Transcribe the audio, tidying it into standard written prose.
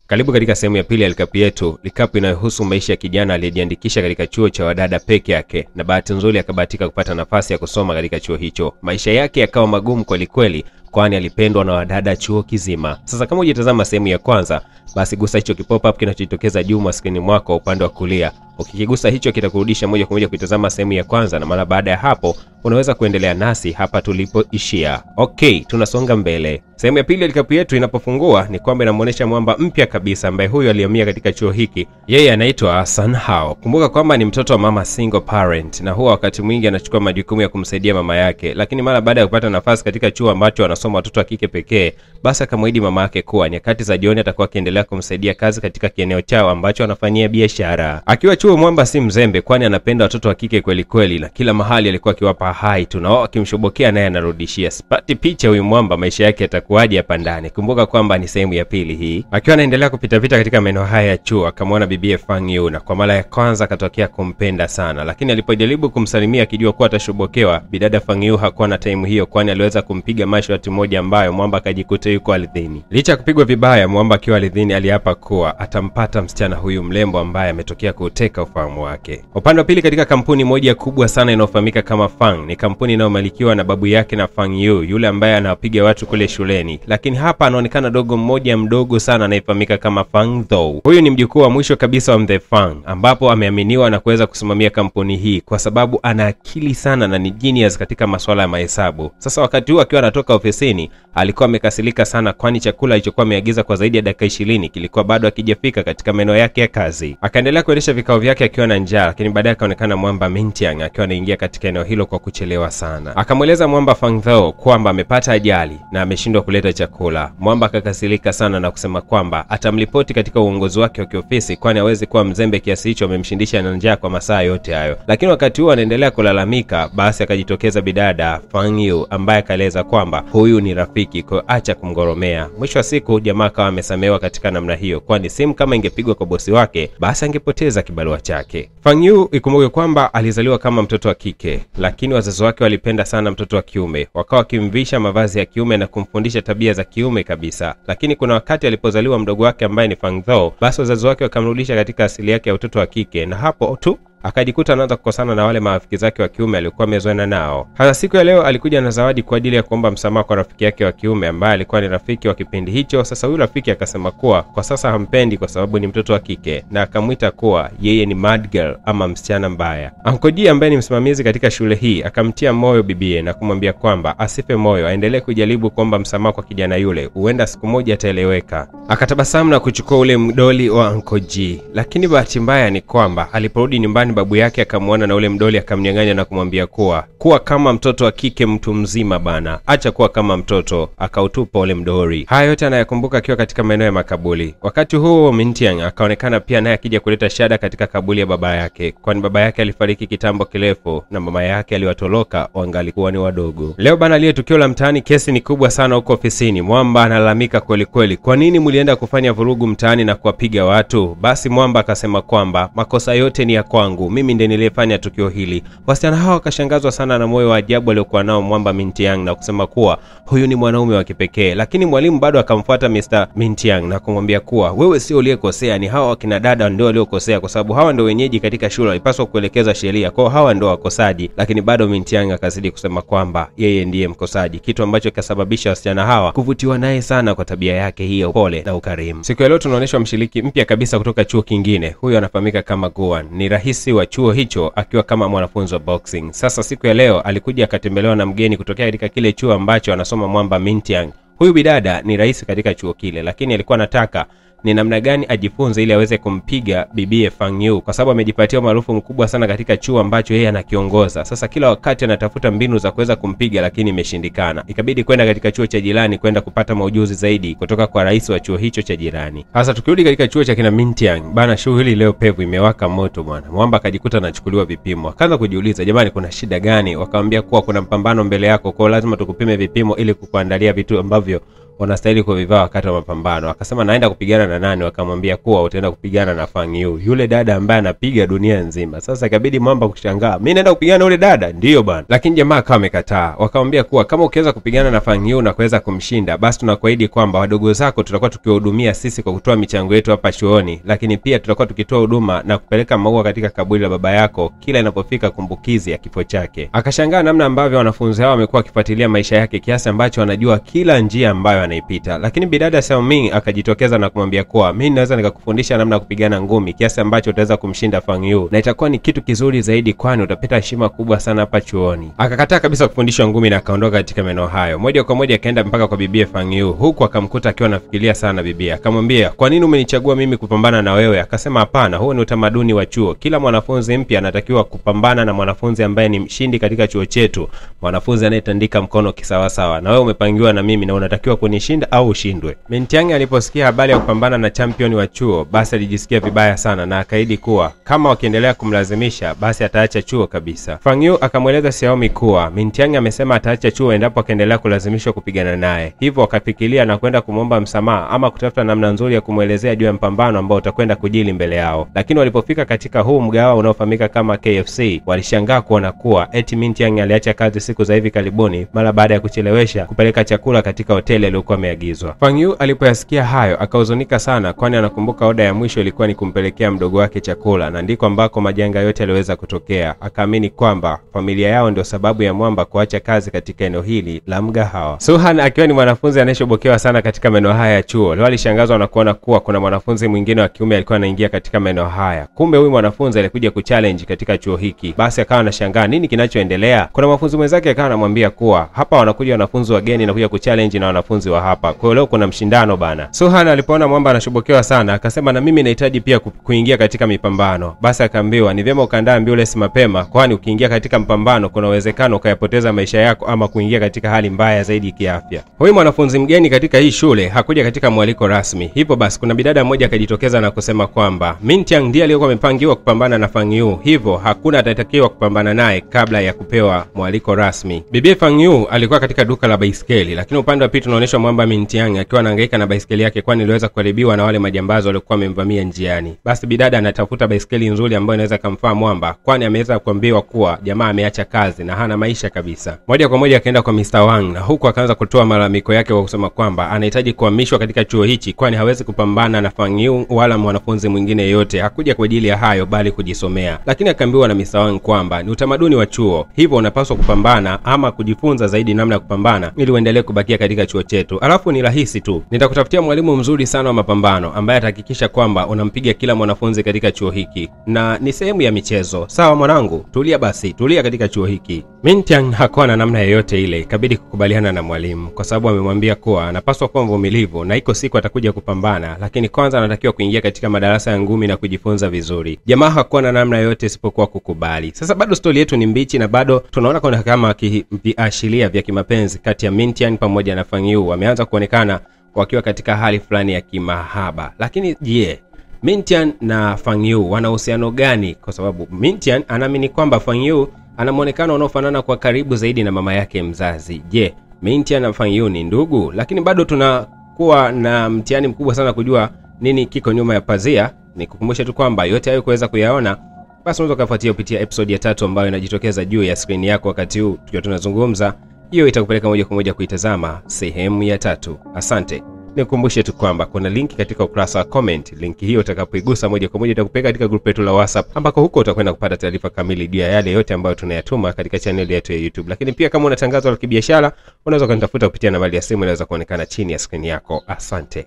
Karibu katika sehemu ya pili ya likapu yetu, likapu inayohusu maisha ya kijana aliyejiandikisha katika chuo cha wadada peke yake na bahati nzuri akabahatika kupata nafasi ya kusoma katika chuo hicho. Maisha yake yakawa magumu kweli kweli, kwani alipendwa na wadada chuo kizima. Sasa kama hujatazama sehemu ya kwanza, basi gusa hicho kipop up kinachotokeza juu mwa skrini mwako upande wa kulia. Ukikigusa hicho kitakurudisha moja kwa moja kuitazama sehemu ya kwanza, na mara baada ya hapo unaweza kuendelea nasi hapa tulipoishia. Okay, tunasonga mbele. Sehemu ya pili ya likapu yetu inapofungua ni kwamba inamuonesha mwamba mpya kabisa ambaye huyu alihamia katika chuo hiki. Yeye anaitwa Sun Hao. Kumbuka kwamba ni mtoto wa mama single parent, na huwa wakati mwingi anachukua majukumu ya kumsaidia mama yake, lakini mara baada ya kupata nafasi katika chuo ambacho anasoma watoto wa kike pekee, basi akamwahidi mama yake kuwa nyakati za jioni atakuwa akiendelea kumsaidia kazi katika kieneo chao ambacho anafanyia biashara. Akiwa chuo mwamba si mzembe, kwani anapenda watoto wa kike kweli kweli, na kila mahali alikuwa akiwapa hai tu na wao akimshobokea naye anarudishia. Sipati picha huyu mwamba maisha yake yatakuwaje hapa ndani. Kumbuka kwamba ni sehemu ya pili hii. Akiwa anaendelea kupita katika maeneo haya ya chuo, akamwona bibiye Fang Yu, na kwa mara ya kwanza akatokea kumpenda sana, lakini alipojaribu kumsalimia akijua kuwa atashobokewa, bidada Fang Yu hakuwa na time hiyo, kwani aliweza kumpiga mashoti moja ambayo mwamba akajikuta yuko ardhini. Licha kupigwa vibaya, mwamba akiwa ardhini aliapa kuwa atampata msichana huyu mlembo ambaye ametokea kuteka ufahamu wake. Upande wa pili, katika kampuni moja kubwa sana inayofahamika kama Fang, ni kampuni inayomilikiwa na babu yake na Fang Yu, yule ambaye anawapiga watu kule shuleni. Lakini hapa anaonekana dogo mmoja mdogo sana anayefahamika kama Fang Zhou. Huyu ni mjukuu wa mwisho kabisa wa mzee Fang, ambapo ameaminiwa na kuweza kusimamia kampuni hii kwa sababu ana akili sana na ni genius katika masuala ya mahesabu. Sasa wakati huu akiwa anatoka ofisini, alikuwa amekasirika sana, kwani chakula alichokuwa ameagiza kwa zaidi ya dakika 20 kilikuwa bado hakijafika katika maeneo yake ya kazi. Akaendelea kuendesha vikao vyake akiwa na njaa, lakini baadaye akaonekana mwamba Mintiang akiwa anaingia katika eneo hilo kwa kuchelewa sana. Akamweleza mwamba Fang Zhou kwamba amepata ajali na ameshindwa kuleta chakula. Mwamba akakasirika sana na kusema kwamba atamripoti katika uongozi wake wa kiofisi, kwani hawezi kuwa mzembe kiasi hicho amemshindisha na njaa kwa masaa yote hayo. Lakini wakati huo anaendelea kulalamika, basi akajitokeza bidada Fang Yu ambaye akaeleza kwamba huyu ni rafiki, kwa acha kumgoromea. Mwisho wa siku jamaa akawa amesamehewa katika namna hiyo, kwani simu kama ingepigwa kwa bosi wake, basi angepoteza kibarua chake. Fang Yu ikumbuke kwamba alizaliwa kama mtoto wa kike, lakini wazazi wake walipenda sana mtoto wa kiume, wakawa wakimvisha mavazi ya kiume na kumfundisha tabia za kiume kabisa. Lakini kuna wakati alipozaliwa mdogo wake ambaye ni Fang Zhou, basi wazazi wake wakamrudisha katika asili yake ya utoto wa kike, na hapo tu akajikuta anaanza kukosana na wale marafiki zake wa kiume alikuwa amezoeana nao. Hata siku ya leo alikuja na zawadi kwa ajili ya kuomba msamaha kwa rafiki yake wa kiume ambaye alikuwa ni rafiki wa kipindi hicho. Sasa huyu rafiki akasema kuwa kwa sasa hampendi kwa sababu ni mtoto wa kike, na akamuita kuwa yeye ni mad girl ama msichana mbaya. Uncle Ji ambaye ni msimamizi katika shule hii akamtia moyo bibiye na kumwambia kwamba asife moyo, aendelee kujaribu kuomba msamaha kwa kijana yule, huenda siku moja ataeleweka. Akatabasamu na kuchukua ule mdoli wa Uncle Ji, lakini bahati mbaya ni kwamba aliporudi nyumbani babu yake akamwona na ule mdoli, akamnyang'anya na kumwambia kuwa kama mtoto wa kike mtu mzima bana, acha kuwa kama mtoto. Akautupa ule mdoli. Haya yote anayakumbuka akiwa katika maeneo ya makaburi. Wakati huo Mintiang akaonekana pia naye akija kuleta shada katika kaburi ya baba yake, kwani baba yake alifariki kitambo kirefu na mama yake aliwatoroka wangalikuwa ni wadogo. Leo bana lile tukio la mtaani, kesi ni kubwa sana huko ofisini. Mwamba analalamika kweli kweli, kwa nini mlienda kufanya vurugu mtaani na kuwapiga watu? Basi Mwamba akasema kwamba makosa yote ni ya kwangu, mimi ndiye niliyefanya tukio hili. Wasichana hao wakashangazwa sana na moyo wa ajabu aliokuwa nao mwamba Mintiang na kusema kuwa huyu ni mwanaume wa kipekee. Lakini mwalimu bado akamfuata Mr. Mintiang na kumwambia kuwa wewe sio uliyekosea, ni hawa wakina dada ndio waliokosea, kwa sababu hawa ndio wenyeji katika shule, walipaswa kuelekeza sheria, kwa hawa ndio wakosaji. Lakini bado Mintiang akazidi kusema kwamba yeye ndiye mkosaji, kitu ambacho kasababisha wasichana hawa kuvutiwa naye sana kwa tabia yake hiyo pole na ukarimu. Siku ya leo tunaonyeshwa mshiriki mpya kabisa kutoka chuo kingine. Huyu anafahamika kama Guan, ni rahisi wa chuo hicho akiwa kama mwanafunzi wa boxing. Sasa siku ya leo alikuja akatembelewa na mgeni kutokea katika kile chuo ambacho anasoma mwamba Mintiang. Huyu bidada ni rais katika chuo kile, lakini alikuwa anataka ni namna gani ajifunze ili aweze kumpiga bibiye Fang Yu, kwa sababu amejipatia maarufu mkubwa sana katika chuo ambacho yeye anakiongoza. Sasa kila wakati anatafuta mbinu za kuweza kumpiga, lakini imeshindikana. Ikabidi kwenda katika chuo cha jirani kwenda kupata maujuzi zaidi kutoka kwa rais wa chuo hicho cha jirani. Sasa tukirudi katika chuo cha kina Mintiang bana, shughuli leo pevu imewaka moto bwana. Mwamba akajikuta anachukuliwa vipimo. Akaanza kujiuliza, jamani kuna shida gani? Wakamwambia kuwa kuna mpambano mbele yako, kwa lazima tukupime vipimo ili kukuandalia vitu ambavyo wanastahili kuvivaa wakati wa mapambano. Akasema naenda kupigana na nani? Wakamwambia kuwa utaenda kupigana na Fang Yu, yule dada ambaye anapiga dunia nzima. Sasa ikabidi Mwamba kushangaa, mimi naenda kupigana na yule dada? Ndio bwana. Lakini jamaa akawa amekataa. Wakamwambia kuwa kama ukiweza kupigana na Fang Yu na kuweza kumshinda, basi tunakuahidi kwamba wadogo zako tutakuwa tukiwahudumia sisi kwa kutoa michango yetu hapa chuoni, lakini pia tutakuwa tukitoa huduma na kupeleka maua katika kaburi la baba yako kila inapofika kumbukizi ya kifo chake. Akashangaa namna ambavyo wanafunzi hao wamekuwa wakifuatilia maisha yake kiasi ambacho wanajua kila njia ambayo anaipita. Lakini bidada Xiao Ming akajitokeza na kumwambia kuwa mimi naweza nikakufundisha namna ya kupigana ngumi kiasi ambacho utaweza kumshinda Fang Yu, na itakuwa ni kitu kizuri zaidi kwani utapata heshima kubwa sana hapa chuoni. Akakataa kabisa kufundishwa ngumi na akaondoka katika maeneo hayo. Moja kwa moja akaenda mpaka kwa bibie Fang Yu, huku akamkuta akiwa anafikiria sana bibie. Akamwambia, "Kwa nini umenichagua mimi kupambana na wewe?" Akasema, "Hapana, huo ni utamaduni wa chuo. Kila mwanafunzi mpya anatakiwa kupambana na mwanafunzi ambaye ni mshindi katika chuo chetu, mwanafunzi anayetandika mkono kisawa sawa. Na wewe umepangiwa na mimi na unatakiwa kunishinda au ushindwe." Mintiang aliposikia habari ya kupambana na champion wa chuo, basi alijisikia vibaya sana na akaahidi kuwa kama wakiendelea kumlazimisha basi ataacha chuo kabisa. Fang Yu akamweleza Xiaomi kuwa Mintiang amesema ataacha chuo endapo akaendelea kulazimishwa kupigana naye. Hivyo akafikiria na kwenda kumomba msamaha ama kutafuta namna nzuri ya kumuelezea juu ya mpambano ambao utakwenda kujili mbele yao. Lakini walipofika katika huu mgawa unaofahamika kama KFC, walishangaa kuona kuwa eti Mintiang aliacha kazi siku za hivi karibuni mara baada ya kuchelewesha kupeleka chakula katika hoteli aliyokuwa ameagizwa. Fang Yu alipoyasikia hayo akahuzunika sana, kwani anakumbuka oda ya mwisho ilikuwa ni kumpelekea mdogo wake chakula na ndiko ambako majanga yote yaliweza kutokea. Akaamini kwamba familia yao ndio sababu ya Mwamba kuacha kazi katika eneo hili la mgahawa. Suhan akiwa ni mwanafunzi anayeshobokewa sana katika maeneo haya ya chuo, leo alishangazwa na kuona kuwa kuna mwanafunzi mwingine wa kiume alikuwa anaingia katika maeneo haya. Kumbe huyu mwanafunzi alikuja kuchallenge katika chuo hiki. Basi akawa anashangaa nini kinachoendelea. Kuna mwanafunzi mwenzake akawa anamwambia kuwa hapa wanakuja wanafunzi wageni na kuja kuchallenge na wanafunzi wa hapa. Kwa hiyo leo kuna mshindano bana. Suhan alipoona Mwamba anashobokewa sana, akasema na mimi nahitaji pia kuingia katika mipambano. Basi akaambiwa ni vyema ukaandaa ambulance mapema, kwani ukiingia katika mpambano kuna uwezekano ukayapoteza maisha yako ama kuingia katika hali mbaya zaidi kiafya. Huyu mwanafunzi mgeni katika hii shule hakuja katika mwaliko rasmi. Hivyo basi kuna bidada mmoja akajitokeza na kusema kwamba Mintiang ndiye aliyekuwa amepangiwa kupambana na Fang Yu, hivyo hakuna atatakiwa kupambana naye kabla ya kupewa mwaliko rasmi. Bibi Fang Yu alikuwa katika duka la baiskeli, lakini upande wa pili tunaonyeshwa Mwamba Mintiang akiwa anahangaika na baiskeli yake kwani iliweza kuharibiwa na wale majambazi waliokuwa wamemvamia njiani. Basi bidada anatafuta baiskeli nzuri ambayo inaweza kumfaa Mwamba, kwani ameweza kuambiwa kuwa jamaa ameacha kazi na hana maisha kabisa. Moja kwa moja akaenda kwa Mr. Wang na huku akaanza kutoa malalamiko yake kwa kusema kwamba anahitaji kuhamishwa katika chuo hichi kwani hawezi kupambana na Fang Yu wala mwanafunzi mwingine yeyote. Hakuja kwa ajili ya hayo bali kujisomea. Lakini akaambiwa na Mr. Wang kwamba ni utamaduni wa chuo, hivyo unapaswa kupambana ama kujifunza zaidi namna ya kupambana ili uendelee kubakia katika chuo chetu. Alafu ni rahisi tu. Nitakutafutia mwalimu mzuri sana wa mapambano ambaye atahakikisha kwamba unampiga kila mwanafunzi katika chuo hiki. Na ni sehemu ya michezo. Sawa mwanangu? Tulia basi, tulia katika chuo hiki. Mintiang hakuwa na namna yoyote ile, ikabidi kukubaliana na mwalimu kwa sababu amemwambia kuwa anapaswa kuwa mvumilivu na iko siku atakuja kupambana, lakini kwanza anatakiwa kuingia katika madarasa ya ngumi na kujifunza vizuri. Jamaa hakuwa na namna yoyote isipokuwa kukubali. Sasa bado story yetu ni mbichi na bado tunaona kuna kama viashiria vya kimapenzi kati ya Mintiang pamoja na Fang Yu. Wameanza kuonekana wakiwa katika hali fulani ya kimahaba. Lakini je, Mintiang na Fang Yu wana uhusiano gani? Kwa sababu Mintiang anaamini kwamba Fang Yu ana muonekano unaofanana kwa karibu zaidi na mama yake mzazi. Je, Mintiang na Fang Yu ni ndugu? Lakini bado tunakuwa na mtihani mkubwa sana kujua nini kiko nyuma ya pazia. Nikukumbusha tu kwamba yote hayo kuweza kuyaona, basi unaweza kufuatia kupitia episode ya 3 ambayo inajitokeza juu ya screen yako wakati huu tukiwa tunazungumza. Hiyo itakupeleka moja kwa moja kuitazama sehemu ya 3. Asante. Nikukumbushe tu kwamba kuna link katika ukurasa wa comment. Link hiyo utakapoigusa moja kwa moja itakupeleka katika group letu la WhatsApp ambako huko utakwenda kupata taarifa kamili juu ya yale yote ambayo tunayatuma katika channel yetu ya YouTube. Lakini pia kama una tangazo la kibiashara, unaweza kunitafuta kupitia nambari ya simu inaweza kuonekana chini ya screen yako. Asante.